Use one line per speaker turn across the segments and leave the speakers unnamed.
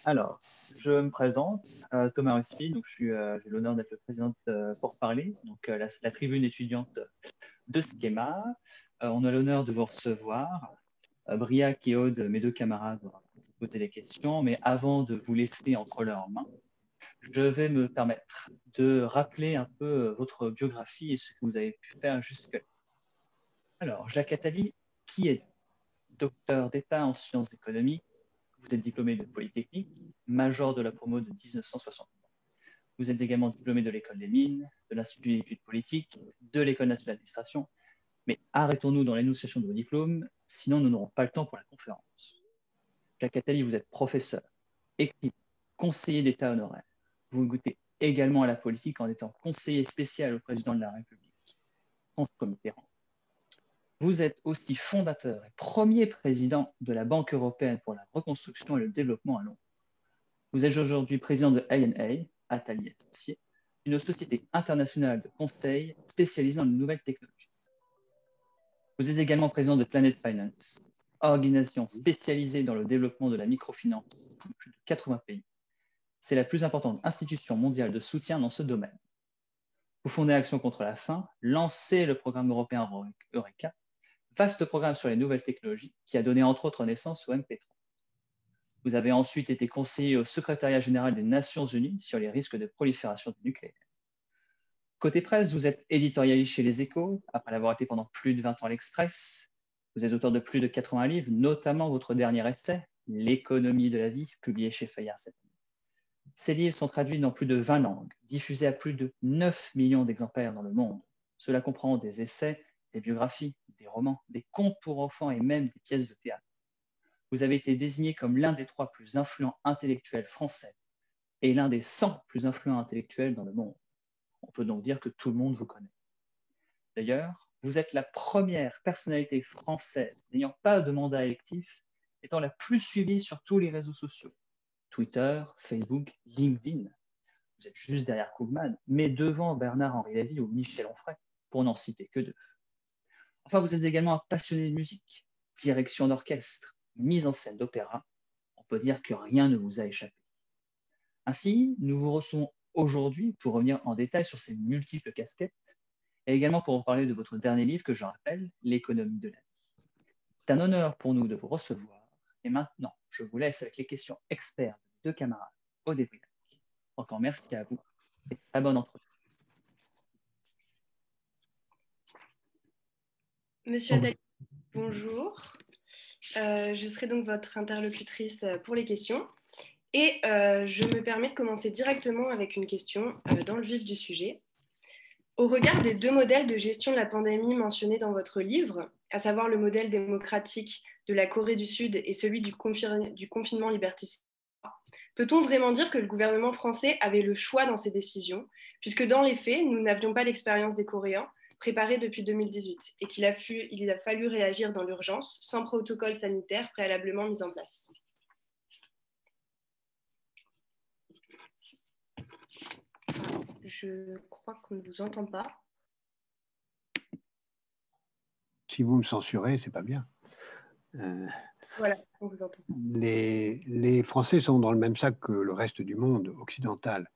Alors, je me présente, Thomas Rossi, donc j'ai l'honneur d'être le président de Pour-Parler, donc la tribune étudiante de Schema. On a l'honneur de vous recevoir. Briac et Aude, mes deux camarades, vont vous poser des questions, mais avant de vous laisser entre leurs mains, je vais me permettre de rappeler un peu votre biographie et ce que vous avez pu faire jusque-là. Alors, Jacques Attali, qui est docteur d'État en sciences économiques? Vous êtes diplômé de Polytechnique, major de la promo de 1960. Vous êtes également diplômé de l'École des Mines, de l'Institut d'études politiques, de l'École nationale d'administration. Mais arrêtons-nous dans l'énonciation de vos diplômes, sinon nous n'aurons pas le temps pour la conférence. Jacques Attali, vous êtes professeur, écrivain, conseiller d'État honoraire. Vous goûtez également à la politique en étant conseiller spécial au président de la République, François Mitterrand. Vous êtes aussi fondateur et premier président de la Banque européenne pour la reconstruction et le développement à Londres. Vous êtes aujourd'hui président de A&A, Attali Associés, une société internationale de conseil spécialisée dans les nouvelles technologies. Vous êtes également président de Planet Finance, organisation spécialisée dans le développement de la microfinance dans plus de 80 pays. C'est la plus importante institution mondiale de soutien dans ce domaine. Vous fondez Action contre la faim, lancez le programme européen Eureka, vaste programme sur les nouvelles technologies qui a donné entre autres naissance au MP3. Vous avez ensuite été conseiller au secrétariat général des Nations Unies sur les risques de prolifération du nucléaire. Côté presse, vous êtes éditorialiste chez Les Échos, après avoir été pendant plus de 20 ans à l'Express. Vous êtes auteur de plus de 80 livres, notamment votre dernier essai, L'économie de la vie, publié chez Fayard cette année. Ces livres sont traduits dans plus de 20 langues, diffusés à plus de 9 millions d'exemplaires dans le monde. Cela comprend des essais, des biographies, des romans, des contes pour enfants et même des pièces de théâtre. Vous avez été désigné comme l'un des 3 plus influents intellectuels français et l'un des 100 plus influents intellectuels dans le monde. On peut donc dire que tout le monde vous connaît. D'ailleurs, vous êtes la première personnalité française n'ayant pas de mandat électif, étant la plus suivie sur tous les réseaux sociaux, Twitter, Facebook, LinkedIn. Vous êtes juste derrière Koopman, mais devant Bernard-Henri Lévy ou Michel Onfray, pour n'en citer que 2. Enfin, vous êtes également un passionné de musique, direction d'orchestre, mise en scène d'opéra. On peut dire que rien ne vous a échappé. Ainsi, nous vous recevons aujourd'hui pour revenir en détail sur ces multiples casquettes et également pour vous parler de votre dernier livre que je rappelle, L'économie de la vie. C'est un honneur pour nous de vous recevoir. Et maintenant, je vous laisse avec les questions expertes de deux camarades au débrief. Encore merci à vous et très bonne entrevue.
Monsieur Attali, bonjour. Je serai donc votre interlocutrice pour les questions. Et je me permets de commencer directement avec une question dans le vif du sujet. Au regard des 2 modèles de gestion de la pandémie mentionnés dans votre livre, à savoir le modèle démocratique de la Corée du Sud et celui du confinement liberticide, peut-on vraiment dire que le gouvernement français avait le choix dans ses décisions, puisque dans les faits, nous n'avions pas l'expérience des Coréens préparée depuis 2018 et qu'il a fallu réagir dans l'urgence sans protocole sanitaire préalablement mis en place? Je crois qu'on ne vous entend pas.
Si vous me censurez, c'est pas bien.
Voilà, on vous entend.
Les Français sont dans le même sac que le reste du monde occidental.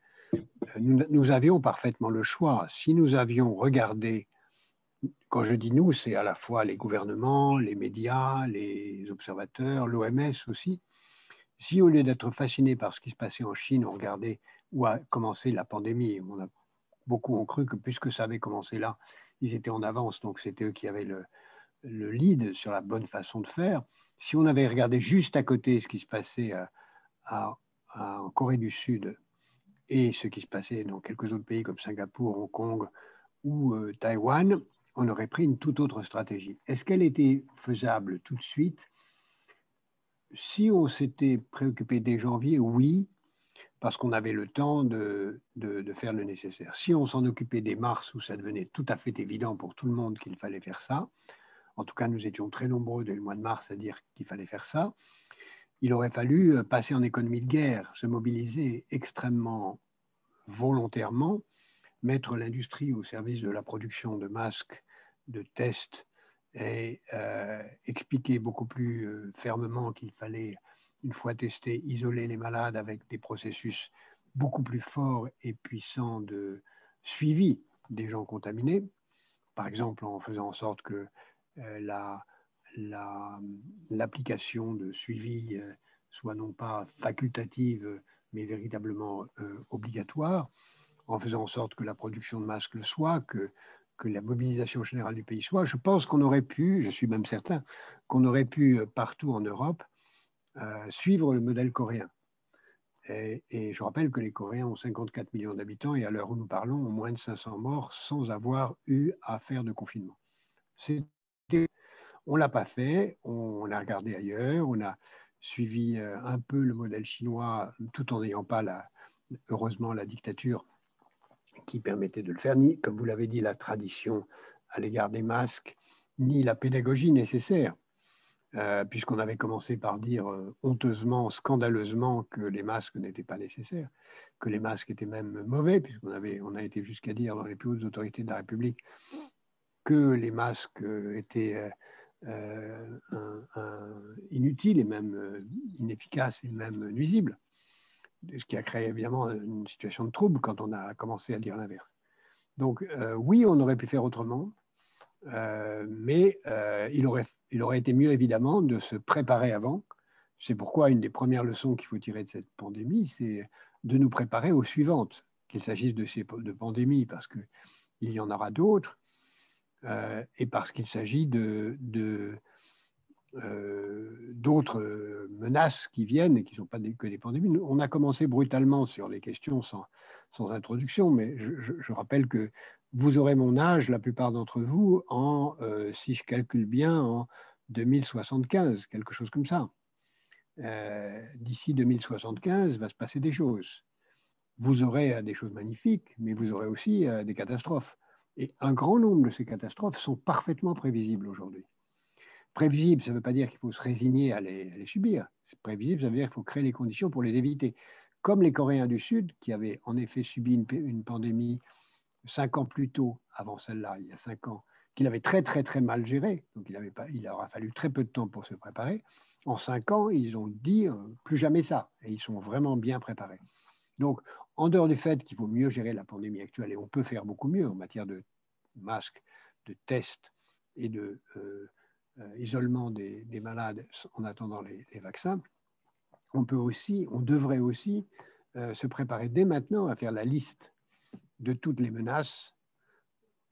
Nous avions parfaitement le choix. Si nous avions regardé, quand je dis nous, c'est à la fois les gouvernements, les médias, les observateurs, l'OMS aussi. Si au lieu d'être fascinés par ce qui se passait en Chine, on regardait où a commencé la pandémie, beaucoup ont cru que puisque ça avait commencé là, ils étaient en avance, donc c'était eux qui avaient le lead sur la bonne façon de faire. Si on avait regardé juste à côté ce qui se passait en Corée du Sud et ce qui se passait dans quelques autres pays comme Singapour, Hong Kong ou Taïwan, on aurait pris une toute autre stratégie. Est-ce qu'elle était faisable tout de suite? Si on s'était préoccupé dès janvier, oui, parce qu'on avait le temps de faire le nécessaire. Si on s'en occupait dès mars, où ça devenait tout à fait évident pour tout le monde qu'il fallait faire ça, en tout cas nous étions très nombreux dès le mois de mars à dire qu'il fallait faire ça, il aurait fallu passer en économie de guerre, se mobiliser extrêmement volontairement, mettre l'industrie au service de la production de masques, de tests et expliquer beaucoup plus fermement qu'il fallait, une fois testé, isoler les malades avec des processus beaucoup plus forts et puissants de suivi des gens contaminés, par exemple en faisant en sorte que l'application de suivi soit non pas facultative, mais véritablement obligatoire, en faisant en sorte que la production de masques le soit, que la mobilisation générale du pays soit. Je pense qu'on aurait pu, je suis même certain, qu'on aurait pu partout en Europe suivre le modèle coréen. Et je rappelle que les Coréens ont 54 millions d'habitants et à l'heure où nous parlons, ont moins de 500 morts sans avoir eu à faire de confinement. On ne l'a pas fait, on l'a regardé ailleurs, on a suivi un peu le modèle chinois tout en n'ayant pas, heureusement, la dictature qui permettait de le faire, ni, comme vous l'avez dit, la tradition à l'égard des masques, ni la pédagogie nécessaire, puisqu'on avait commencé par dire honteusement, scandaleusement que les masques n'étaient pas nécessaires, que les masques étaient même mauvais, puisqu'on a été jusqu'à dire dans les plus hautes autorités de la République que les masques étaient inutiles et même inefficaces et même nuisibles. Ce qui a créé évidemment une situation de trouble quand on a commencé à dire l'inverse. Donc oui, on aurait pu faire autrement, mais il aurait été mieux évidemment de se préparer avant. C'est pourquoi une des premières leçons qu'il faut tirer de cette pandémie, c'est de nous préparer aux suivantes, qu'il s'agisse de pandémies, parce qu'il y en aura d'autres, et parce qu'il s'agit d'autres menaces qui viennent et qui ne sont pas que des pandémies. On a commencé brutalement sur les questions sans introduction, mais je rappelle que vous aurez mon âge, la plupart d'entre vous, si je calcule bien, en 2075, quelque chose comme ça. D'ici 2075, il va se passer des choses. Vous aurez des choses magnifiques, mais vous aurez aussi des catastrophes. Et un grand nombre de ces catastrophes sont parfaitement prévisibles aujourd'hui. Prévisible, ça ne veut pas dire qu'il faut se résigner à les subir. Prévisible, ça veut dire qu'il faut créer les conditions pour les éviter. Comme les Coréens du Sud, qui avaient en effet subi une pandémie 5 ans plus tôt, avant celle-là, il y a 5 ans, qu'il avait très, très, très mal gérée. Donc, il leur a fallu très peu de temps pour se préparer. En 5 ans, ils ont dit plus jamais ça. Et ils sont vraiment bien préparés. Donc, en dehors du fait qu'il faut mieux gérer la pandémie actuelle, et on peut faire beaucoup mieux en matière de masques, de tests et de isolement des malades en attendant les vaccins, on devrait aussi se préparer dès maintenant à faire la liste de toutes les menaces,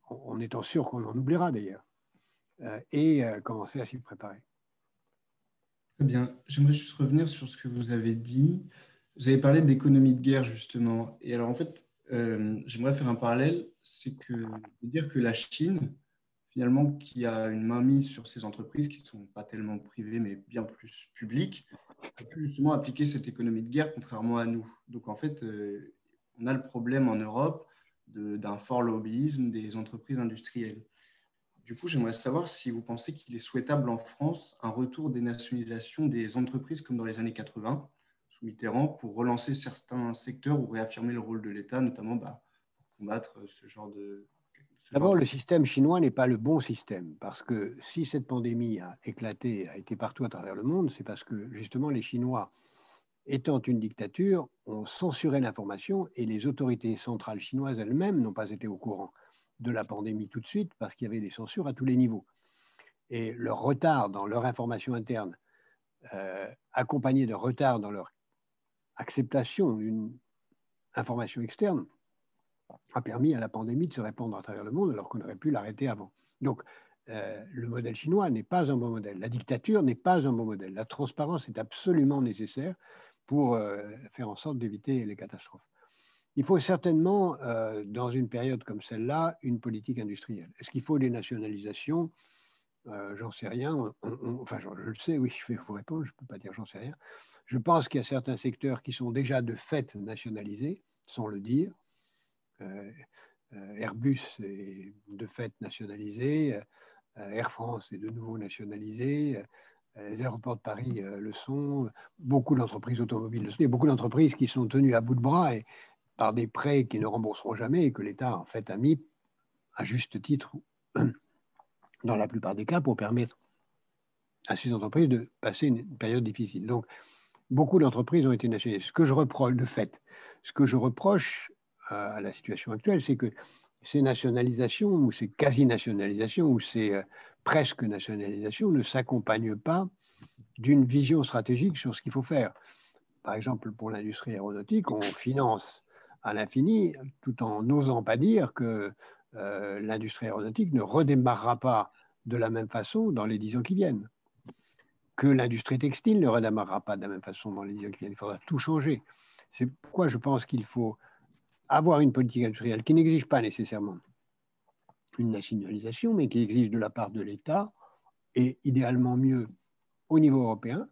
en étant sûr qu'on en oubliera d'ailleurs, et commencer à s'y préparer.
Très bien. J'aimerais juste revenir sur ce que vous avez dit. Vous avez parlé d'économie de guerre, justement. Et alors, en fait, j'aimerais faire un parallèle. C'est de dire que la Chine, finalement, qui a une mainmise sur ces entreprises qui ne sont pas tellement privées, mais bien plus publiques, a pu justement appliquer cette économie de guerre, contrairement à nous. Donc, en fait, on a le problème en Europe d'un fort lobbyisme des entreprises industrielles. Du coup, j'aimerais savoir si vous pensez qu'il est souhaitable en France un retour des nationalisations des entreprises comme dans les années 80, sous Mitterrand, pour relancer certains secteurs ou réaffirmer le rôle de l'État, notamment pour combattre ce genre de...
D'abord, le système chinois n'est pas le bon système, parce que si cette pandémie a éclaté, a été partout à travers le monde, c'est parce que justement les Chinois, étant une dictature, ont censuré l'information et les autorités centrales chinoises elles-mêmes n'ont pas été au courant de la pandémie tout de suite parce qu'il y avait des censures à tous les niveaux. Et leur retard dans leur information interne, accompagné de retard dans leur acceptation d'une information externe, a permis à la pandémie de se répandre à travers le monde alors qu'on aurait pu l'arrêter avant. Donc, le modèle chinois n'est pas un bon modèle. La dictature n'est pas un bon modèle. La transparence est absolument nécessaire pour faire en sorte d'éviter les catastrophes. Il faut certainement, dans une période comme celle-là, une politique industrielle. Est-ce qu'il faut des nationalisations? J'en sais rien. Enfin, je le sais, oui, je vais vous répondre, je ne peux pas dire j'en sais rien. Je pense qu'il y a certains secteurs qui sont déjà de fait nationalisés, sans le dire. Airbus est de fait nationalisé, Air France est de nouveau nationalisé, les aéroports de Paris le sont, beaucoup d'entreprises automobiles le sont. Il y a beaucoup d'entreprises qui sont tenues à bout de bras et par des prêts qui ne rembourseront jamais et que l'État en fait a mis, à juste titre dans la plupart des cas, pour permettre à ces entreprises de passer une période difficile. Donc, beaucoup d'entreprises ont été nationalisées. Ce que je reproche à la situation actuelle, c'est que ces nationalisations, ou ces quasi-nationalisations, ou ces presque nationalisations ne s'accompagnent pas d'une vision stratégique sur ce qu'il faut faire. Par exemple, pour l'industrie aéronautique, on finance à l'infini, tout en n'osant pas dire que l'industrie aéronautique ne redémarrera pas de la même façon dans les 10 ans qui viennent, que l'industrie textile ne redémarrera pas de la même façon dans les 10 ans qui viennent. Il faudra tout changer. C'est pourquoi je pense qu'il faut avoir une politique industrielle qui n'exige pas nécessairement une nationalisation, mais qui exige de la part de l'État, et idéalement mieux au niveau européen,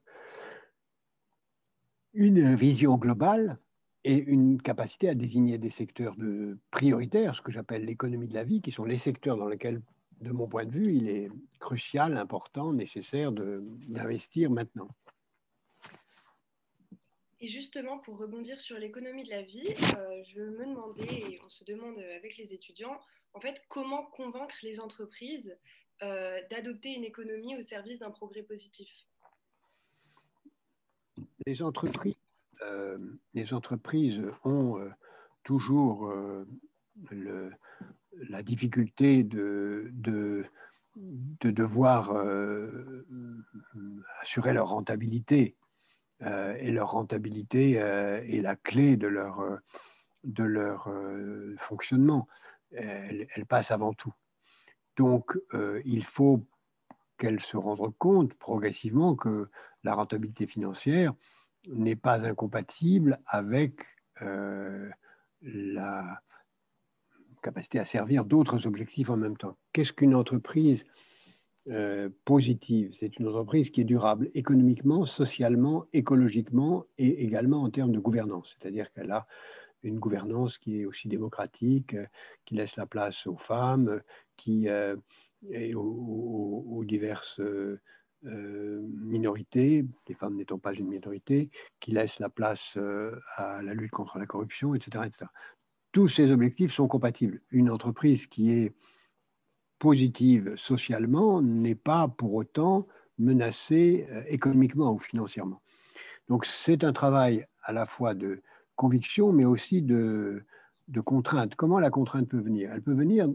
une vision globale et une capacité à désigner des secteurs prioritaires, ce que j'appelle l'économie de la vie, qui sont les secteurs dans lesquels, de mon point de vue, il est crucial, important, nécessaire d'investir maintenant.
Et justement, pour rebondir sur l'économie de la vie, je me demandais, et on se demande avec les étudiants, en fait, comment convaincre les entreprises d'adopter une économie au service d'un progrès positif?
Les entreprises ont toujours la difficulté de devoir assurer leur rentabilité. Et leur rentabilité est la clé de leur fonctionnement. Elle passe avant tout. Donc, il faut qu'elles se rendent compte progressivement que la rentabilité financière n'est pas incompatible avec la capacité à servir d'autres objectifs en même temps. Qu'est-ce qu'une entreprise positive? C'est une entreprise qui est durable économiquement, socialement, écologiquement et également en termes de gouvernance. C'est-à-dire qu'elle a une gouvernance qui est aussi démocratique, qui laisse la place aux femmes, et aux diverses minorités, les femmes n'étant pas une minorité, qui laisse la place à la lutte contre la corruption, etc., etc. Tous ces objectifs sont compatibles. Une entreprise qui est positive socialement n'est pas pour autant menacée économiquement ou financièrement. Donc c'est un travail à la fois de conviction, mais aussi de contrainte. Comment la contrainte peut venir? Elle peut venir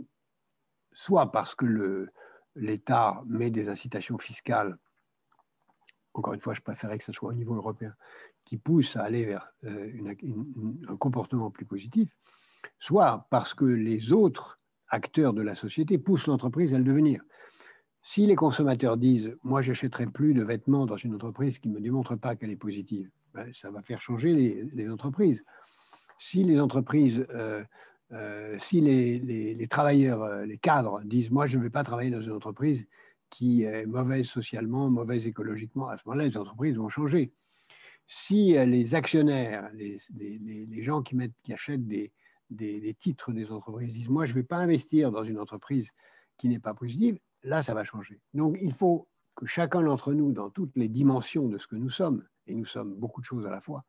soit parce que l'État met des incitations fiscales, encore une fois, je préférais que ce soit au niveau européen, qui poussent à aller vers un comportement plus positif, soit parce que les autres acteurs de la société poussent l'entreprise à le devenir. Si les consommateurs disent « moi, je n'achèterai plus de vêtements dans une entreprise qui ne me démontre pas qu'elle est positive », ça va faire changer les entreprises. Si les entreprises, si les travailleurs, les cadres disent « moi, je ne vais pas travailler dans une entreprise qui est mauvaise socialement, mauvaise écologiquement », à ce moment-là, les entreprises vont changer. Si les actionnaires, les gens qui achètent des titres des entreprises disent « moi, je ne vais pas investir dans une entreprise qui n'est pas positive », là, ça va changer. Donc, il faut que chacun d'entre nous, dans toutes les dimensions de ce que nous sommes, et nous sommes beaucoup de choses à la fois,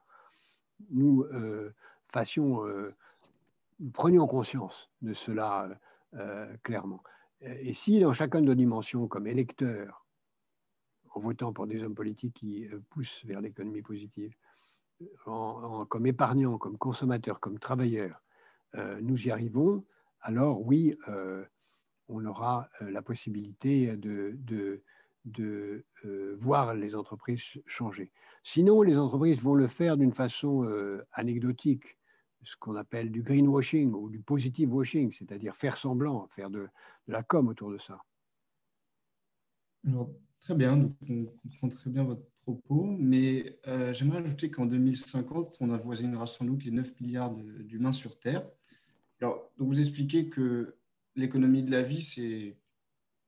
nous prenions conscience de cela clairement. Et si dans chacune de nos dimensions, comme électeurs, en votant pour des hommes politiques qui poussent vers l'économie positive, comme épargnants, comme consommateurs, comme travailleurs, nous y arrivons, alors oui, on aura la possibilité de voir les entreprises changer. Sinon, les entreprises vont le faire d'une façon anecdotique, ce qu'on appelle du greenwashing ou du positive washing, c'est-à-dire faire semblant, faire de la com autour de ça.
Alors, très bien, donc on comprend très bien votre propos, mais j'aimerais ajouter qu'en 2050, on avoisinera sans doute les 9 milliards d'humains sur Terre. Alors, donc vous expliquez que l'économie de la vie, c'est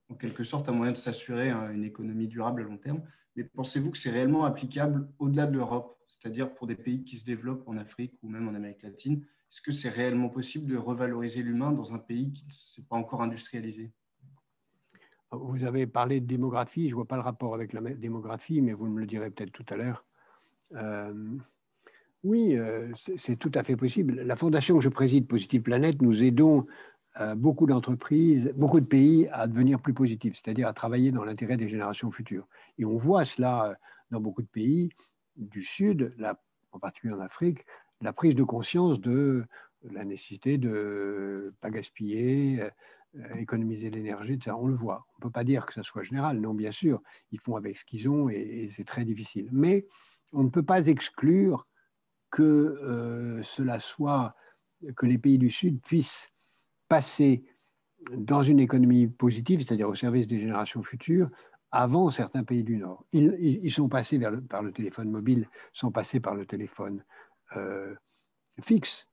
en quelque sorte un moyen de s'assurer une économie durable à long terme, mais pensez-vous que c'est réellement applicable au-delà de l'Europe, c'est-à-dire pour des pays qui se développent en Afrique ou même en Amérique latine? Est-ce que c'est réellement possible de revaloriser l'humain dans un pays qui ne s'est pas encore industrialisé?
Vous avez parlé de démographie, je ne vois pas le rapport avec la démographie, mais vous me le direz peut-être tout à l'heure. Oui, c'est tout à fait possible. La fondation que je préside, Positive Planète, nous aidons beaucoup d'entreprises, beaucoup de pays à devenir plus positifs, c'est-à-dire à travailler dans l'intérêt des générations futures. Et on voit cela dans beaucoup de pays du Sud, en particulier en Afrique, la prise de conscience de la nécessité de ne pas gaspiller, économiser l'énergie, etc. On le voit. On ne peut pas dire que ça soit général, non, bien sûr. Ils font avec ce qu'ils ont et c'est très difficile. Mais on ne peut pas exclure que que les pays du Sud puissent passer dans une économie positive, c'est-à-dire au service des générations futures, avant certains pays du Nord. Ils sont passés par le téléphone mobile, sont passés par le téléphone fixe.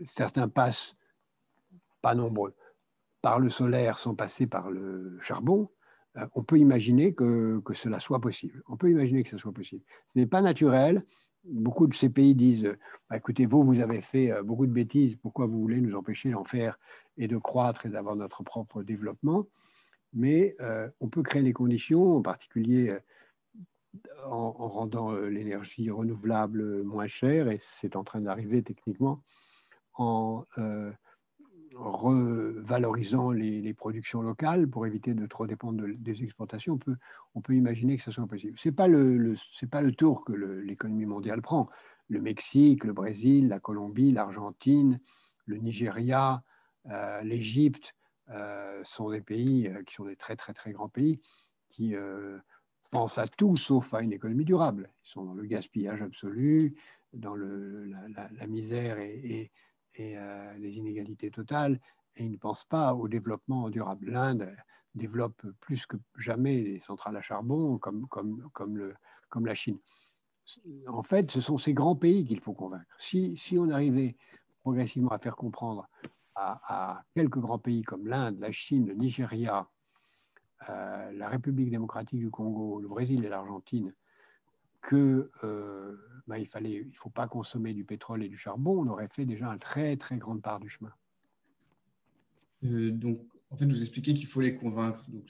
Certains passent, pas nombreux, par le solaire, sont passés par le charbon. On peut imaginer que cela soit possible. On peut imaginer que ce soit possible. Ce n'est pas naturel. Beaucoup de ces pays disent bah, écoutez, vous avez fait beaucoup de bêtises, pourquoi vous voulez nous empêcher d'en faire et de croître et d'avoir notre propre développement? Mais on peut créer les conditions, en particulier en rendant l'énergie renouvelable moins chère, et c'est en train d'arriver techniquement, en revalorisant les productions locales pour éviter de trop dépendre des exportations. On peut imaginer que ce soit possible. Ce n'est pas le tour que l'économie mondiale prend. Le Mexique, le Brésil, la Colombie, l'Argentine, le Nigeria, l'Égypte sont des pays qui sont des très, très, très grands pays qui pensent à tout sauf à une économie durable. Ils sont dans le gaspillage absolu, dans la misère et les inégalités totales, et ils ne pensent pas au développement durable. L'Inde développe plus que jamais les centrales à charbon, comme la Chine. En fait, ce sont ces grands pays qu'il faut convaincre. Si on arrivait progressivement à faire comprendre à quelques grands pays comme l'Inde, la Chine, le Nigeria, la République démocratique du Congo, le Brésil et l'Argentine, que bah, il ne faut pas consommer du pétrole et du charbon, on aurait fait déjà une très très grande part du chemin.
Donc, en fait, vous expliquez qu'il faut les convaincre. Donc,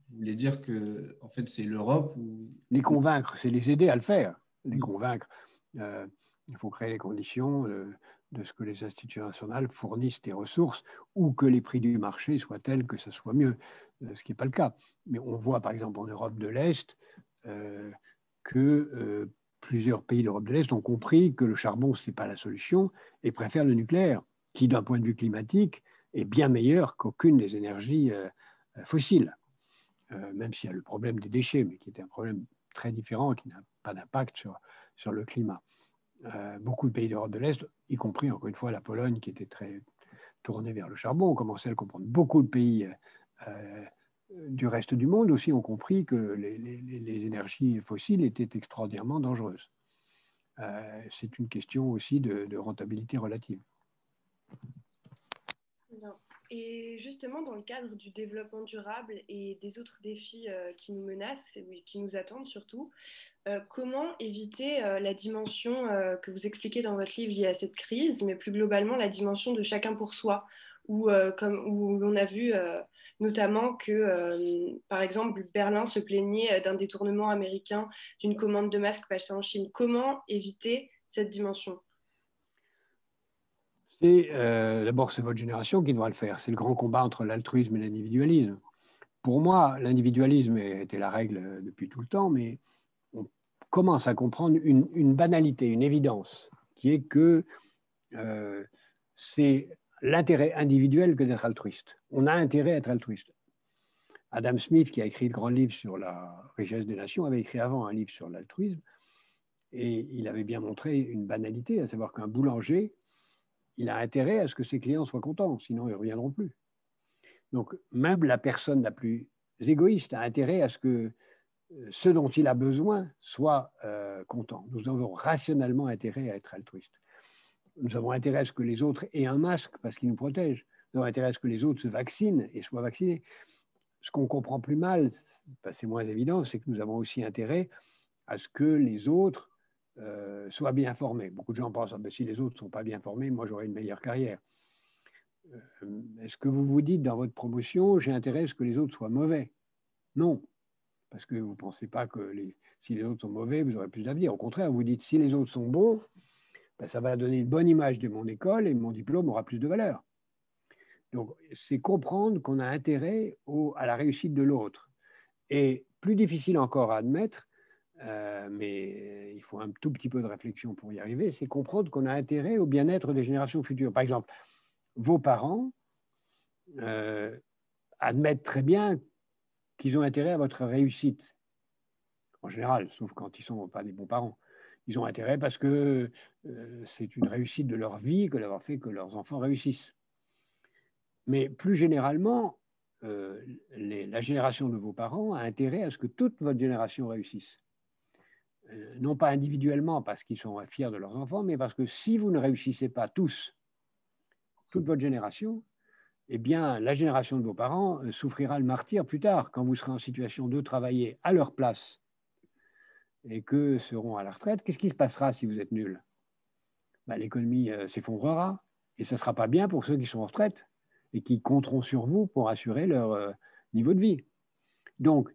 vous voulez dire que, en fait, c'est l'Europe ou...
Les convaincre, c'est les aider à le faire. Les convaincre, il faut créer les conditions de ce que les institutions nationales fournissent des ressources ou que les prix du marché soient tels que ça soit mieux, ce qui n'est pas le cas. Mais on voit par exemple en Europe de l'Est que plusieurs pays d'Europe de l'Est ont compris que le charbon, ce n'est pas la solution et préfèrent le nucléaire, qui d'un point de vue climatique est bien meilleur qu'aucune des énergies fossiles. Même s'il y a le problème des déchets, mais qui est un problème très différent, qui n'a pas d'impact sur le climat. Beaucoup de pays d'Europe de l'Est, y compris encore une fois la Pologne, qui était très tournée vers le charbon, ont commencé à le comprendre. Beaucoup de pays du reste du monde aussi ont compris que les énergies fossiles étaient extraordinairement dangereuses. C'est une question aussi de rentabilité relative.
Non. Et justement, dans le cadre du développement durable et des autres défis qui nous menacent, et qui nous attendent surtout, comment éviter la dimension que vous expliquez dans votre livre liée à cette crise, mais plus globalement la dimension de chacun pour soi, où l'on a vu notamment que, par exemple, Berlin se plaignait d'un détournement américain d'une commande de masques passée en Chine. Comment éviter cette dimension ?
D'abord, c'est votre génération qui doit le faire. C'est le grand combat entre l'altruisme et l'individualisme. Pour moi, l'individualisme était la règle depuis tout le temps, mais on commence à comprendre une banalité, une évidence, qui est que c'est l'intérêt individuel que d'être altruiste. On a intérêt à être altruiste. Adam Smith, qui a écrit le grand livre sur la richesse des nations, avait écrit avant un livre sur l'altruisme, et il avait bien montré une banalité, à savoir qu'un boulanger, il a intérêt à ce que ses clients soient contents, sinon ils ne reviendront plus. Donc, même la personne la plus égoïste a intérêt à ce que ce dont il a besoin soit content. Nous avons rationnellement intérêt à être altruiste. Nous avons intérêt à ce que les autres aient un masque parce qu'ils nous protègent. Nous avons intérêt à ce que les autres se vaccinent et soient vaccinés. Ce qu'on comprend plus mal, c'est moins évident, c'est que nous avons aussi intérêt à ce que les autres soient bien formés. Beaucoup de gens pensent que si les autres ne sont pas bien formés, moi j'aurai une meilleure carrière. Est-ce que vous vous dites dans votre promotion, j'ai intérêt à ce que les autres soient mauvais? Non, parce que vous ne pensez pas que si les autres sont mauvais, vous aurez plus d'avenir. Au contraire, vous dites si les autres sont bons, ben, ça va donner une bonne image de mon école et mon diplôme aura plus de valeur. Donc, c'est comprendre qu'on a intérêt à la réussite de l'autre. Et plus difficile encore à admettre, mais il faut un tout petit peu de réflexion pour y arriver, c'est comprendre qu'on a intérêt au bien-être des générations futures. Par exemple, vos parents admettent très bien qu'ils ont intérêt à votre réussite. En général, sauf quand ils ne sont pas des bons parents. Ils ont intérêt parce que c'est une réussite de leur vie que d'avoir fait que leurs enfants réussissent. Mais plus généralement, la génération de vos parents a intérêt à ce que toute votre génération réussisse. Non pas individuellement parce qu'ils sont fiers de leurs enfants, mais parce que si vous ne réussissez pas tous, toute votre génération, eh bien, la génération de vos parents souffrira le martyre plus tard, quand vous serez en situation de travailler à leur place et qu'eux seront à la retraite. Qu'est-ce qui se passera si vous êtes nul? Ben, l'économie s'effondrera et ce ne sera pas bien pour ceux qui sont en retraite et qui compteront sur vous pour assurer leur niveau de vie. Donc,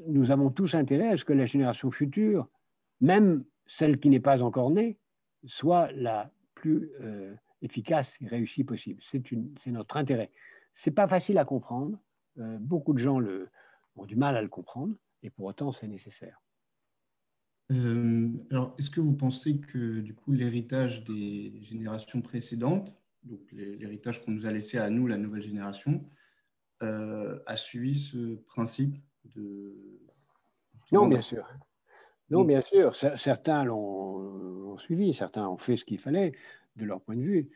nous avons tous intérêt à ce que la génération future, même celle qui n'est pas encore née, soit la plus efficace et réussie possible. C'est notre intérêt. Ce n'est pas facile à comprendre. Beaucoup de gens ont du mal à le comprendre et pour autant, c'est nécessaire.
Alors, est-ce que vous pensez que du coup l'héritage des générations précédentes, donc l'héritage qu'on nous a laissé à nous, la nouvelle génération, a suivi ce principe de...
Non, bien sûr. Non, bien sûr. Certains l'ont suivi, certains ont fait ce qu'il fallait de leur point de vue.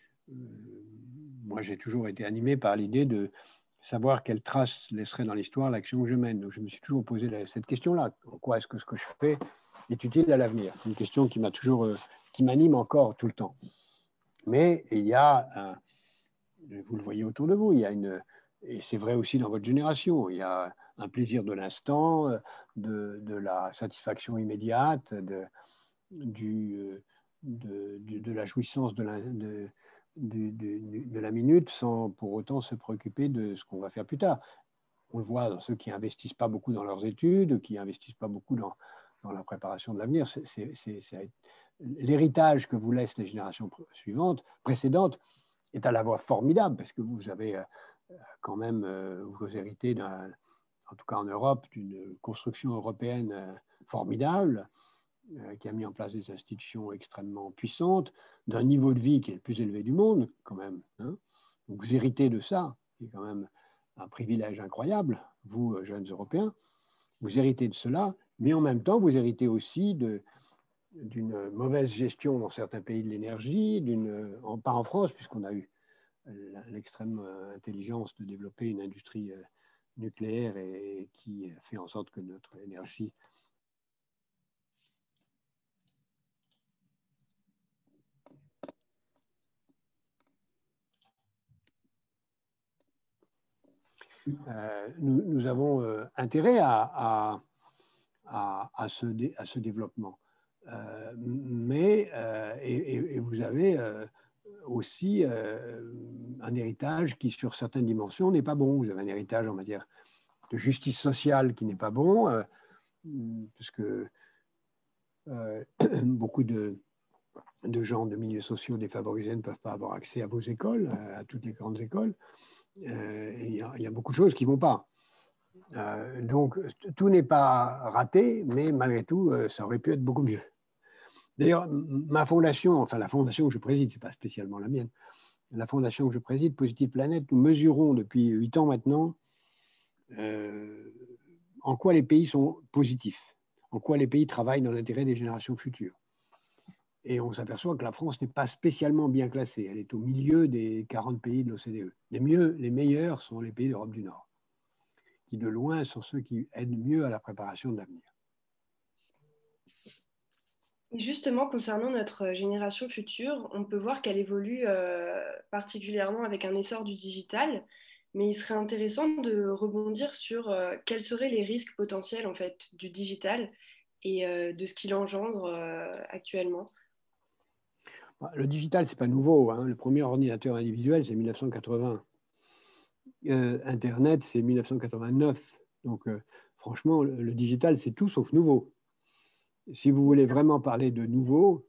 Moi, j'ai toujours été animé par l'idée de savoir quelle trace laisserait dans l'histoire l'action que je mène. Donc, je me suis toujours posé cette question-là. En quoi est-ce que ce que je fais est utile à l'avenir? C'est une question qui m'anime encore tout le temps. Mais il y a, vous le voyez autour de vous, et c'est vrai aussi dans votre génération, il y a un plaisir de l'instant, de la satisfaction immédiate, de la jouissance de la minute sans pour autant se préoccuper de ce qu'on va faire plus tard. On le voit dans ceux qui n'investissent pas beaucoup dans leurs études, qui n'investissent pas beaucoup dans la préparation de l'avenir. L'héritage que vous laissent les générations précédentes est à la fois formidable, parce que vous avez quand même, vous héritez, en tout cas en Europe, d'une construction européenne formidable, qui a mis en place des institutions extrêmement puissantes, d'un niveau de vie qui est le plus élevé du monde, quand même. Hein. Donc vous héritez de ça, qui est quand même un privilège incroyable, vous, jeunes Européens. Vous héritez de cela, mais en même temps, vous héritez aussi d'une mauvaise gestion dans certains pays de l'énergie, pas en France, puisqu'on a eu l'extrême intelligence de développer une industrie nucléaire et qui fait en sorte que notre énergie nous avons intérêt à ce développement. Et vous avez aussi un héritage qui, sur certaines dimensions, n'est pas bon. Vous avez un héritage en matière de justice sociale qui n'est pas bon, puisque beaucoup de gens de milieux sociaux défavorisés ne peuvent pas avoir accès à vos écoles, à toutes les grandes écoles. Il y a beaucoup de choses qui ne vont pas. Donc, tout n'est pas raté, mais malgré tout, ça aurait pu être beaucoup mieux. D'ailleurs, ma fondation, enfin la fondation que je préside, ce n'est pas spécialement la mienne, la fondation que je préside, Positive Planète, nous mesurons depuis 8 ans maintenant en quoi les pays sont positifs, en quoi les pays travaillent dans l'intérêt des générations futures. Et on s'aperçoit que la France n'est pas spécialement bien classée. Elle est au milieu des 40 pays de l'OCDE. Les meilleurs sont les pays d'Europe du Nord, qui de loin sont ceux qui aident mieux à la préparation de l'avenir.
Et justement, concernant notre génération future, on peut voir qu'elle évolue particulièrement avec un essor du digital, mais il serait intéressant de rebondir sur quels seraient les risques potentiels en fait, du digital et de ce qu'il engendre actuellement.
Le digital, ce n'est pas nouveau. Hein. Le premier ordinateur individuel, c'est 1980. Internet, c'est 1989. Donc, franchement, le digital, c'est tout sauf nouveau. Si vous voulez vraiment parler de nouveau,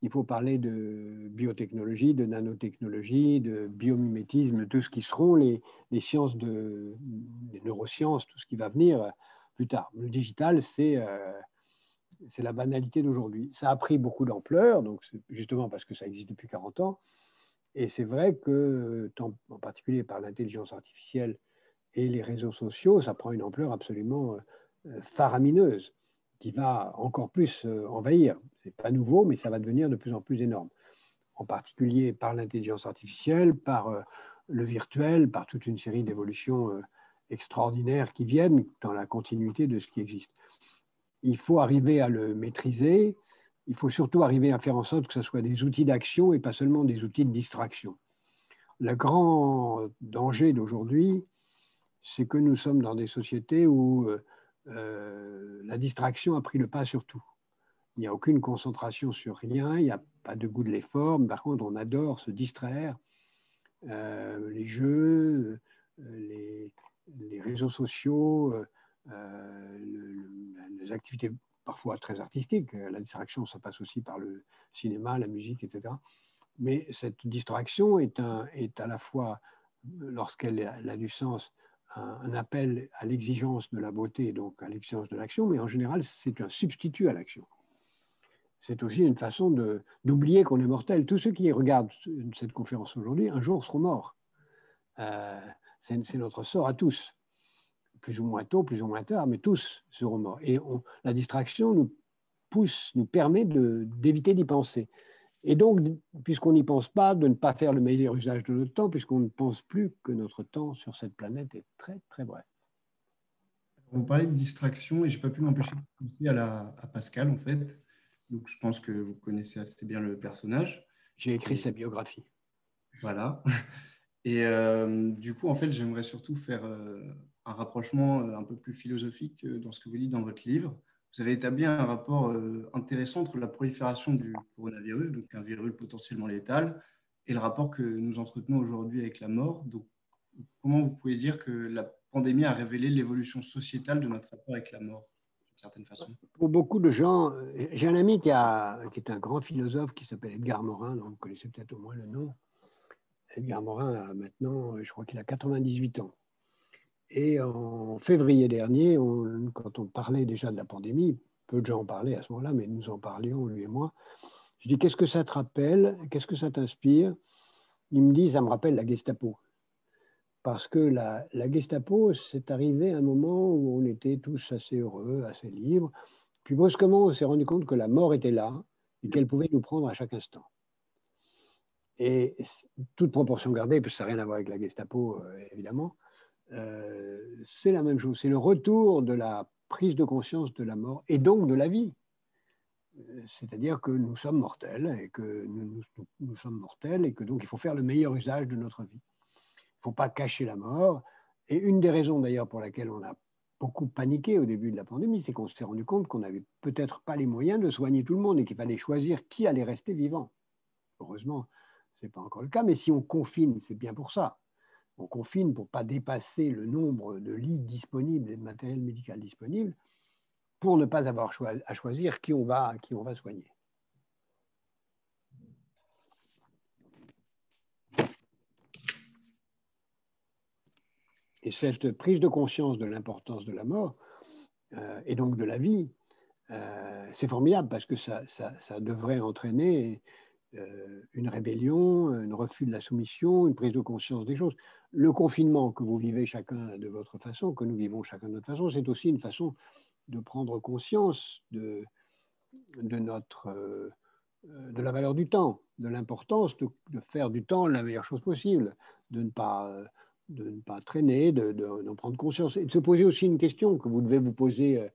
il il faut parler de biotechnologie, de nanotechnologie, de biomimétisme, tout ce qui seront les sciences les neurosciences, tout ce qui va venir plus tard. Le digital, c'est la banalité d'aujourd'hui. Ça a pris beaucoup d'ampleur, donc justement parce que ça existe depuis 40 ans. Et c'est vrai que, en particulier par l'intelligence artificielle et les réseaux sociaux, ça prend une ampleur absolument faramineuse qui va encore plus envahir. Ce n'est pas nouveau, mais ça va devenir de plus en plus énorme. En particulier par l'intelligence artificielle, par le virtuel, par toute une série d'évolutions extraordinaires qui viennent dans la continuité de ce qui existe. Il faut arriver à le maîtriser. Il faut surtout arriver à faire en sorte que ce soit des outils d'action et pas seulement des outils de distraction. Le grand danger d'aujourd'hui, c'est que nous sommes dans des sociétés où la distraction a pris le pas sur tout. Il n'y a aucune concentration sur rien, il n'y a pas de goût de l'effort, mais par contre, on adore se distraire. Les jeux, les réseaux sociaux, les activités parfois très artistiques. La distraction, ça passe aussi par le cinéma, la musique, etc. Mais cette distraction est à la fois, lorsqu'elle a du sens, un appel à l'exigence de la beauté, donc à l'exigence de l'action, mais en général, c'est un substitut à l'action. C'est aussi une façon d'oublier qu'on est mortel. Tous ceux qui regardent cette conférence aujourd'hui, un jour seront morts. C'est notre sort à tous, plus ou moins tôt, plus ou moins tard, mais tous seront morts. Et la distraction nous permet d'éviter d'y penser. Et donc, puisqu'on n'y pense pas, de ne pas faire le meilleur usage de notre temps, puisqu'on ne pense plus que notre temps sur cette planète est très, très bref.
Vous parlez de distraction et je n'ai pas pu m'empêcher de penser à Pascal, en fait. Donc, je pense que vous connaissez assez bien le personnage.
J'ai écrit sa biographie.
Voilà. Et du coup, en fait, j'aimerais surtout faire un rapprochement un peu plus philosophique dans ce que vous dites dans votre livre. Vous avez établi un rapport intéressant entre la prolifération du coronavirus, donc un virus potentiellement létal, et le rapport que nous entretenons aujourd'hui avec la mort. Donc, comment vous pouvez dire que la pandémie a révélé l'évolution sociétale de notre rapport avec la mort, d'une certaine façon?
Pour beaucoup de gens, j'ai un ami qui est un grand philosophe qui s'appelle Edgar Morin, donc vous connaissez peut-être au moins le nom. Edgar Morin a maintenant, je crois qu'il a 98 ans. Et en février dernier, quand on parlait déjà de la pandémie, peu de gens en parlaient à ce moment-là, mais nous en parlions, lui et moi. Je dis, qu'est-ce que ça te rappelle? Qu'est-ce que ça t'inspire? Il me dit, ça me rappelle la Gestapo. Parce que la Gestapo, c'est arrivé à un moment où on était tous assez heureux, assez libres. Puis brusquement, on s'est rendu compte que la mort était là et qu'elle pouvait nous prendre à chaque instant. Et toute proportion gardée, parce que ça n'a rien à voir avec la Gestapo, évidemment, c'est la même chose. C'est le retour de la prise de conscience de la mort et donc de la vie. C'est-à-dire que nous sommes mortels et que nous sommes mortels et que donc il faut faire le meilleur usage de notre vie. Il ne faut pas cacher la mort. Et une des raisons d'ailleurs pour laquelle on a beaucoup paniqué au début de la pandémie, c'est qu'on s'est rendu compte qu'on n'avait peut-être pas les moyens de soigner tout le monde et qu'il fallait choisir qui allait rester vivant. Heureusement, ce n'est pas encore le cas, mais si on confine, c'est bien pour ça. On confine pour ne pas dépasser le nombre de lits disponibles et de matériel médical disponible pour ne pas avoir à choisir qui on va soigner. Et cette prise de conscience de l'importance de la mort et donc de la vie, c'est formidable parce que ça devrait entraîner une rébellion, un refus de la soumission, une prise de conscience des choses. Le confinement que vous vivez chacun de votre façon, que nous vivons chacun de notre façon, c'est aussi une façon de prendre conscience de la valeur du temps, de l'importance de faire du temps la meilleure chose possible, de ne pas traîner, d'en prendre conscience et de se poser aussi une question que vous devez vous poser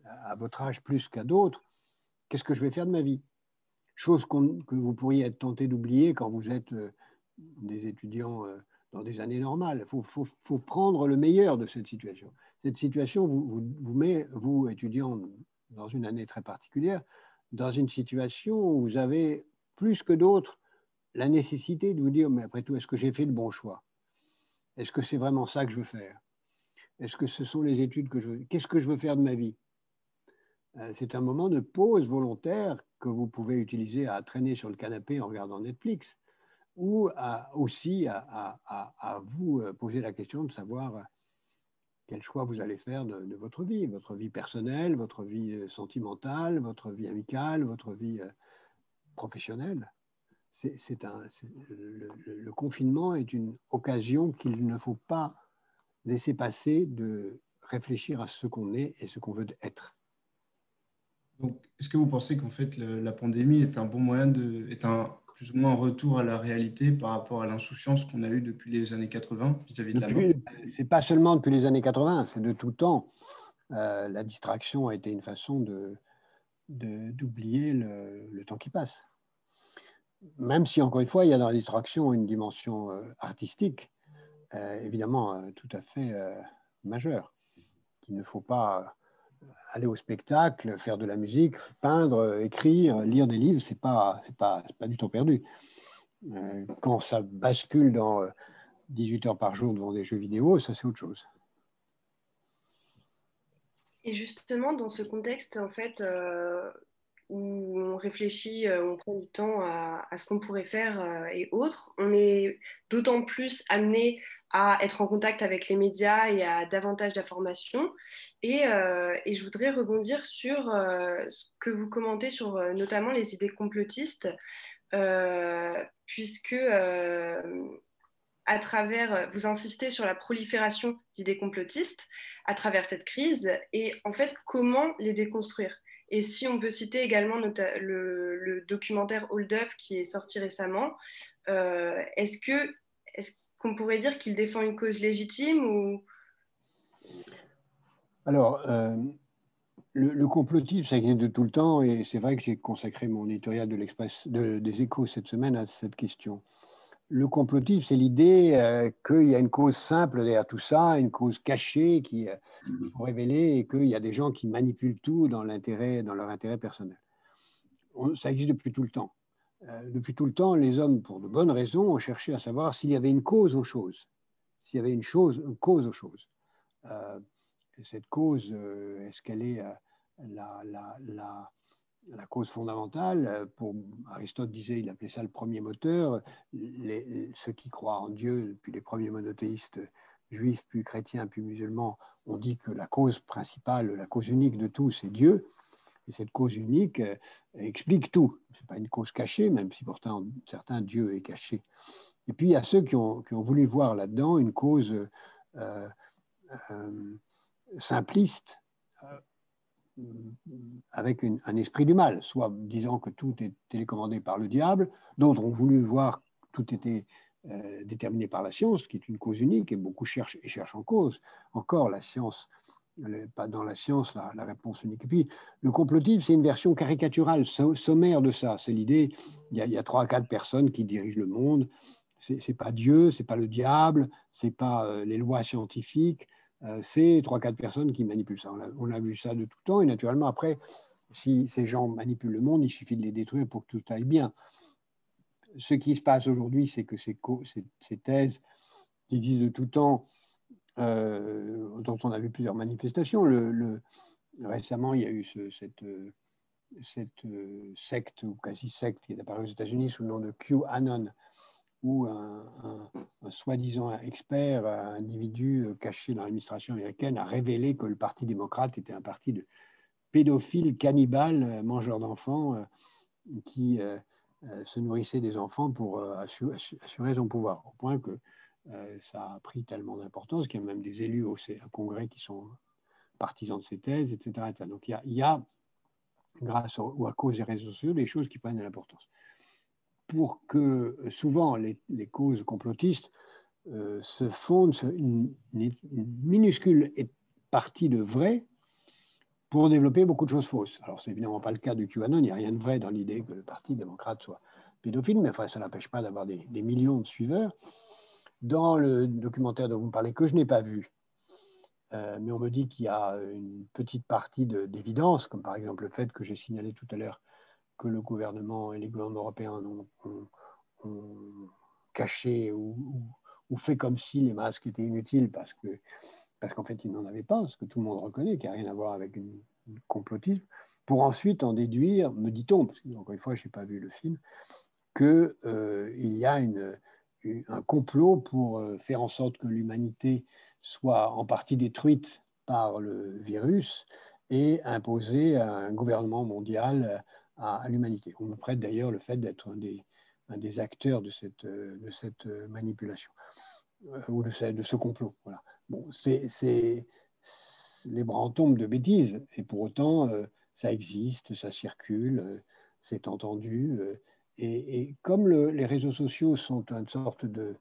à votre âge plus qu'à d'autres. Qu'est-ce que je vais faire de ma vie? Chose que vous pourriez être tenté d'oublier quand vous êtes des étudiants dans des années normales. Il faut prendre le meilleur de cette situation. Cette situation vous met, vous, étudiants, dans une année très particulière, dans une situation où vous avez, plus que d'autres, la nécessité de vous dire, mais après tout, est-ce que j'ai fait le bon choix? Est-ce que c'est vraiment ça que je veux faire? Est-ce que ce sont les études que je veux? Qu'est-ce que je veux faire de ma vie? C'est un moment de pause volontaire que vous pouvez utiliser à traîner sur le canapé en regardant Netflix, ou aussi à vous poser la question de savoir quel choix vous allez faire de votre vie personnelle, votre vie sentimentale, votre vie amicale, votre vie professionnelle. Le confinement est une occasion qu'il ne faut pas laisser passer de réfléchir à ce qu'on est et ce qu'on veut être.
Donc, est-ce que vous pensez qu'en fait, la pandémie est un bon moyen plus ou moins un retour à la réalité par rapport à l'insouciance qu'on a eue depuis les années 80 vis-à-vis de la mort?
C'est pas seulement depuis les années 80, c'est de tout temps. La distraction a été une façon d'oublier le temps qui passe. Même si, encore une fois, il y a dans la distraction une dimension artistique, évidemment tout à fait majeure, qu'il ne faut pas aller au spectacle, faire de la musique, peindre, écrire, lire des livres, c'est pas du temps perdu. Quand ça bascule dans 18 heures par jour devant des jeux vidéo, ça c'est autre chose.
Et justement, dans ce contexte, en fait, où on réfléchit, on prend du temps à ce qu'on pourrait faire et autres, on est d'autant plus amené à être en contact avec les médias et à davantage d'informations. Et je voudrais rebondir sur ce que vous commentez sur notamment les idées complotistes, puisque à travers, vous insistez sur la prolifération d'idées complotistes à travers cette crise et en fait comment les déconstruire. Et si on peut citer également le documentaire Hold Up qui est sorti récemment, est-ce qu'on pourrait dire qu'il défend une cause légitime ou...
Alors, le complotisme, ça existe de tout le temps et c'est vrai que j'ai consacré mon éditorial des Échos cette semaine à cette question. Le complotisme, c'est l'idée qu'il y a une cause simple derrière tout ça, une cause cachée qui faut révéler et qu'il y a des gens qui manipulent tout dans leur intérêt personnel. Ça existe depuis tout le temps. Depuis tout le temps, les hommes, pour de bonnes raisons, ont cherché à savoir s'il y avait une cause aux choses, s'il y avait une cause aux choses. Cette cause, est-ce qu'elle est la cause fondamentale? Pour Aristote disait, il appelait ça le premier moteur. Ceux qui croient en Dieu, depuis les premiers monothéistes juifs, puis chrétiens, puis musulmans, ont dit que la cause principale, la cause unique de tout, c'est Dieu. Et cette cause unique explique tout. Ce n'est pas une cause cachée, même si pourtant certains Dieu est caché. Et puis il y a ceux qui ont voulu voir là-dedans une cause simpliste, avec un esprit du mal, soit disant que tout est télécommandé par le diable, d'autres ont voulu voir que tout était déterminé par la science, qui est une cause unique, et beaucoup cherchent en cause. Encore, la science, pas dans la science, la réponse unique. Et puis, le complotisme, c'est une version caricaturale, sommaire de ça. C'est l'idée, il y a 3 à 4 personnes qui dirigent le monde. C'est pas Dieu, c'est pas le diable, c'est pas les lois scientifiques, c'est 3 à 4 personnes qui manipulent ça. On a vu ça de tout temps, et naturellement, après, si ces gens manipulent le monde, il suffit de les détruire pour que tout aille bien. Ce qui se passe aujourd'hui, c'est que ces thèses qui existent de tout temps, dont on a vu plusieurs manifestations, récemment, il y a eu cette secte, ou quasi-secte, qui est apparue aux États-Unis sous le nom de QAnon, où un soi-disant expert, un individu caché dans l'administration américaine, a révélé que le Parti démocrate était un parti de pédophiles, cannibales, mangeurs d'enfants, qui se nourrissait des enfants pour assurer son pouvoir, au point que ça a pris tellement d'importance qu'il y a même des élus au Congrès qui sont partisans de ces thèses, etc. Donc il y a grâce ou à cause des réseaux sociaux, des choses qui prennent de l'importance. Pour que souvent les causes complotistes se fondent sur une minuscule partie de vrai pour développer beaucoup de choses fausses. Alors, c'est évidemment pas le cas de QAnon, il n'y a rien de vrai dans l'idée que le Parti démocrate soit pédophile, mais enfin, ça n'empêche pas d'avoir des millions de suiveurs. Dans le documentaire dont vous me parlez, que je n'ai pas vu, mais on me dit qu'il y a une petite partie d'évidence, comme par exemple le fait que j'ai signalé tout à l'heure que le gouvernement et les gouvernements européens ont caché ou fait comme si les masques étaient inutiles parce qu'en fait, ils n'en avaient pas, ce que tout le monde reconnaît, qui n'a rien à voir avec une complotisme, pour ensuite en déduire, me dit-on, parce que encore une fois, je n'ai pas vu le film, qu'il y a un complot pour faire en sorte que l'humanité soit en partie détruite par le virus et imposer un gouvernement mondial à l'humanité. On me prête d'ailleurs le fait d'être un des acteurs de cette manipulation ou de ce complot. Voilà. Bon, les bras en tombent de bêtises, et pour autant, ça existe, ça circule, c'est entendu. Et comme les réseaux sociaux sont une sorte de...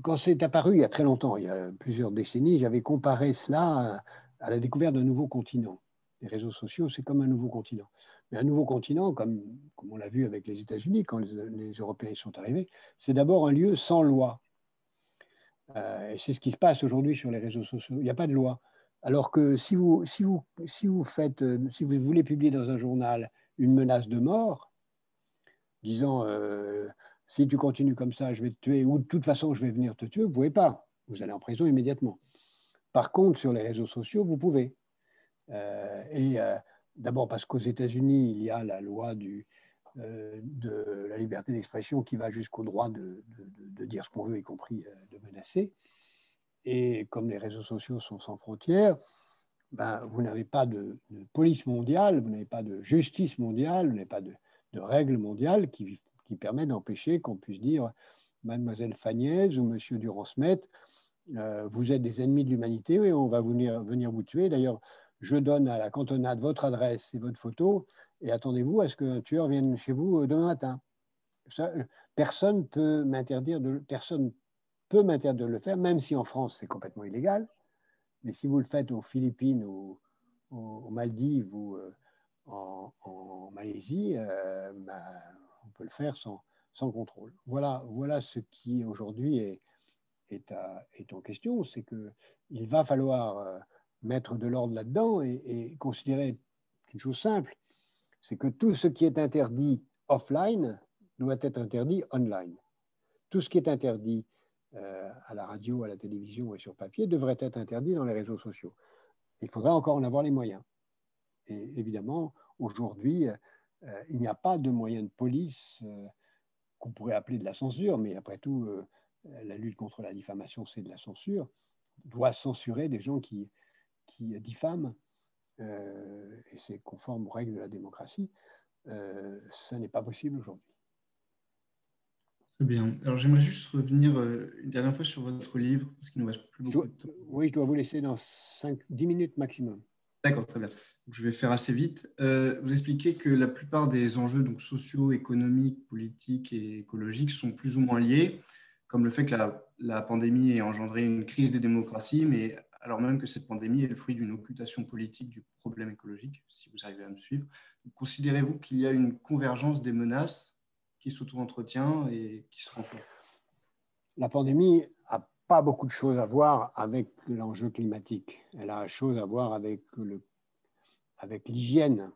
Quand c'est apparu il y a très longtemps, il y a plusieurs décennies, j'avais comparé cela à la découverte d'un nouveau continent. Les réseaux sociaux, c'est comme un nouveau continent. Mais un nouveau continent, comme on l'a vu avec les États-Unis, quand les Européens y sont arrivés, c'est d'abord un lieu sans loi. Et c'est ce qui se passe aujourd'hui sur les réseaux sociaux. Il n'y a pas de loi. Alors que si vous voulez publier dans un journal une menace de mort, disant si tu continues comme ça, je vais te tuer, ou de toute façon, je vais venir te tuer, vous ne pouvez pas. Vous allez en prison immédiatement. Par contre, sur les réseaux sociaux, vous pouvez. D'abord parce qu'aux États-Unis, il y a la loi de la liberté d'expression qui va jusqu'au droit de dire ce qu'on veut, y compris de menacer. Et comme les réseaux sociaux sont sans frontières, ben, vous n'avez pas de police mondiale, vous n'avez pas de justice mondiale, vous n'avez pas de règles mondiales qui permet d'empêcher qu'on puisse dire Mademoiselle Fagnaise ou Monsieur Durand-Smet, vous êtes des ennemis de l'humanité et on va venir vous tuer. D'ailleurs, je donne à la cantonade votre adresse et votre photo et attendez-vous à ce qu'un tueur vienne chez vous demain matin. Ça, personne peut m'interdire de le faire, même si en France c'est complètement illégal. Mais si vous le faites aux Philippines ou aux Maldives ou en Malaisie, on peut le faire sans contrôle. Voilà ce qui aujourd'hui est en question, c'est qu'il va falloir mettre de l'ordre là-dedans et considérer une chose simple, c'est que tout ce qui est interdit offline doit être interdit online. Tout ce qui est interdit à la radio, à la télévision et sur papier devrait être interdit dans les réseaux sociaux. Il faudrait encore en avoir les moyens. Et évidemment, aujourd'hui, il n'y a pas de moyens de police qu'on pourrait appeler de la censure, mais après tout, la lutte contre la diffamation, c'est de la censure, doit censurer des gens qui diffament, et c'est conforme aux règles de la démocratie. Ça n'est pas possible aujourd'hui.
Très bien. Alors, j'aimerais juste revenir une dernière fois sur votre livre, parce qu'il ne nous reste plus beaucoup de temps.
Oui, je dois vous laisser dans 10 minutes maximum.
D'accord, très bien. Donc, je vais faire assez vite. Vous expliquez que la plupart des enjeux donc, sociaux, économiques, politiques et écologiques sont plus ou moins liés, comme le fait que la pandémie ait engendré une crise des démocraties, mais alors même que cette pandémie est le fruit d'une occultation politique du problème écologique, si vous arrivez à me suivre. Considérez-vous qu'il y a une convergence des menaces qui s'auto-entretient et qui se renforce?
La pandémie n'a pas beaucoup de choses à voir avec l'enjeu climatique. Elle a chose à voir avec l'hygiène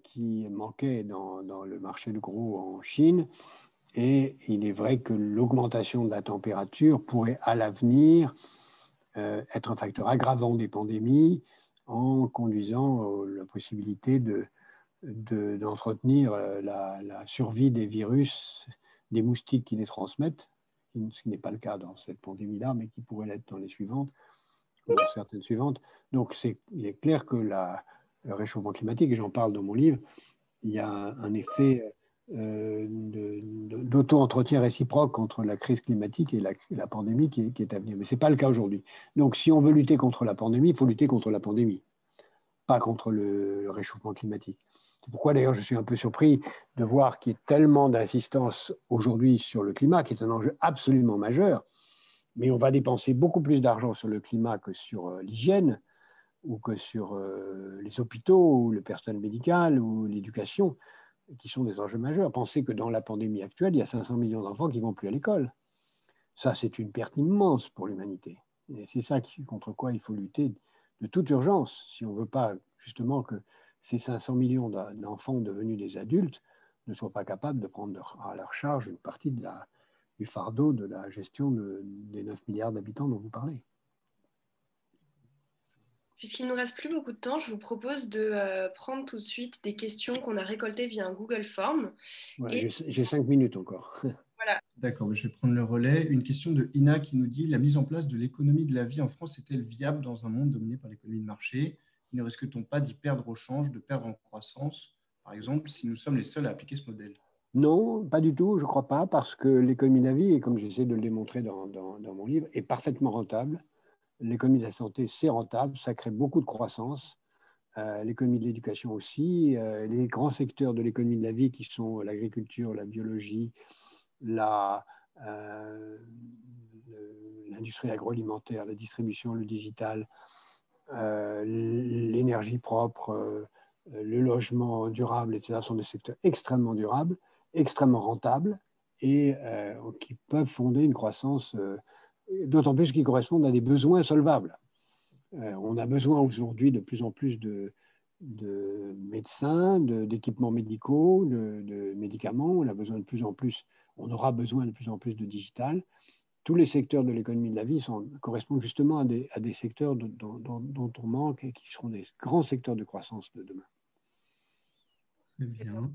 qui manquait dans le marché de gros en Chine. Et il est vrai que l'augmentation de la température pourrait à l'avenir être un facteur aggravant des pandémies en conduisant la possibilité d'entretenir la survie des virus, des moustiques qui les transmettent, ce qui n'est pas le cas dans cette pandémie-là, mais qui pourrait l'être dans les suivantes, ou dans certaines suivantes. Donc il est clair que le réchauffement climatique, et j'en parle dans mon livre, il y a un effet d'auto-entretien réciproque entre la crise climatique et la pandémie qui est à venir. Mais ce n'est pas le cas aujourd'hui. Donc si on veut lutter contre la pandémie, il faut lutter contre la pandémie, pas contre le réchauffement climatique. C'est pourquoi d'ailleurs je suis un peu surpris de voir qu'il y ait tellement d'insistance aujourd'hui sur le climat, qui est un enjeu absolument majeur, mais on va dépenser beaucoup plus d'argent sur le climat que sur l'hygiène, ou que sur les hôpitaux, ou le personnel médical, ou l'éducation, qui sont des enjeux majeurs. Pensez que dans la pandémie actuelle, il y a 500 millions d'enfants qui ne vont plus à l'école. Ça, c'est une perte immense pour l'humanité. Et c'est ça contre quoi il faut lutter de toute urgence, si on ne veut pas justement que ces 500 millions d'enfants devenus des adultes ne soient pas capables de prendre à leur charge une partie du fardeau de la gestion des 9 milliards d'habitants dont vous parlez.
Puisqu'il ne nous reste plus beaucoup de temps, je vous propose de prendre tout de suite des questions qu'on a récoltées via un Google Form.
Ouais, j'ai 5 minutes encore.
Voilà.
D'accord, je vais prendre le relais. Une question de Ina qui nous dit: la mise en place de l'économie de la vie en France est-elle viable dans un monde dominé par l'économie de marché? Ne risque-t-on pas d'y perdre au change, de perdre en croissance, par exemple, si nous sommes les seuls à appliquer ce modèle?
Non, pas du tout, je ne crois pas, parce que l'économie de la vie, et comme j'essaie de le démontrer dans mon livre, est parfaitement rentable. L'économie de la santé, c'est rentable, ça crée beaucoup de croissance. L'économie de l'éducation aussi. Les grands secteurs de l'économie de la vie qui sont l'agriculture, la biologie, l'industrie agroalimentaire, la distribution, le digital, l'énergie propre, le logement durable, etc., sont des secteurs extrêmement durables, extrêmement rentables et qui peuvent fonder une croissance, d'autant plus qu'ils correspondent à des besoins solvables. On a besoin aujourd'hui de plus en plus de médecins, d'équipements médicaux, de médicaments. On a besoin de plus en plus, on aura besoin de plus en plus de digital. Tous les secteurs de l'économie de la vie correspondent justement à des secteurs dont on manque et qui seront des grands secteurs de croissance de demain.
Très bien.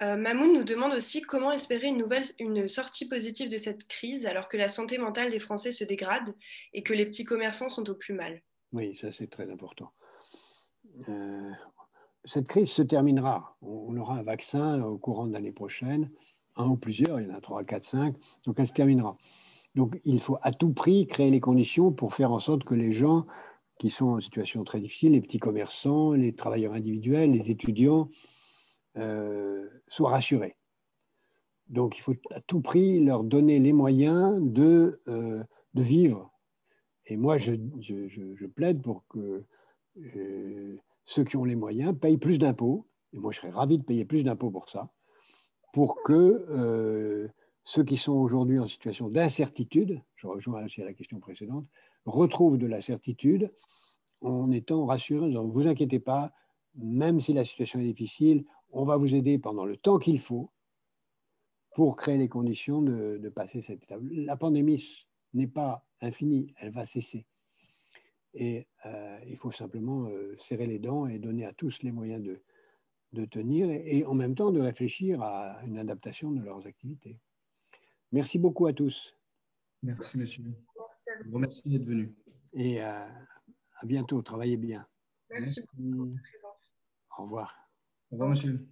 Mamoun nous demande aussi comment espérer une sortie positive de cette crise alors que la santé mentale des Français se dégrade et que les petits commerçants sont au plus mal.
Oui, ça c'est très important. Cette crise se terminera. On aura un vaccin au courant de l'année prochaine, un ou plusieurs, il y en a 3, 4, 5, donc elle se terminera. Donc il faut à tout prix créer les conditions pour faire en sorte que les gens qui sont en situation très difficile, les petits commerçants, les travailleurs individuels, les étudiants, soient rassurés. Donc il faut à tout prix leur donner les moyens de vivre. Et moi, je plaide pour que ceux qui ont les moyens payent plus d'impôts. Et moi, je serais ravi de payer plus d'impôts pour ça, pour que ceux qui sont aujourd'hui en situation d'incertitude, je rejoins aussi à la question précédente, retrouvent de la certitude en étant rassurés. Ne vous inquiétez pas, même si la situation est difficile, on va vous aider pendant le temps qu'il faut pour créer les conditions de passer cette étape. La pandémie n'est pas infinie, elle va cesser. Et il faut simplement serrer les dents et donner à tous les moyens de tenir et en même temps de réfléchir à une adaptation de leurs activités. Merci beaucoup à tous.
Merci, monsieur. Je vous remercie d'être venu.
Et à bientôt. Travaillez bien.
Merci beaucoup pour votre présence.
Au revoir.
Au revoir, monsieur.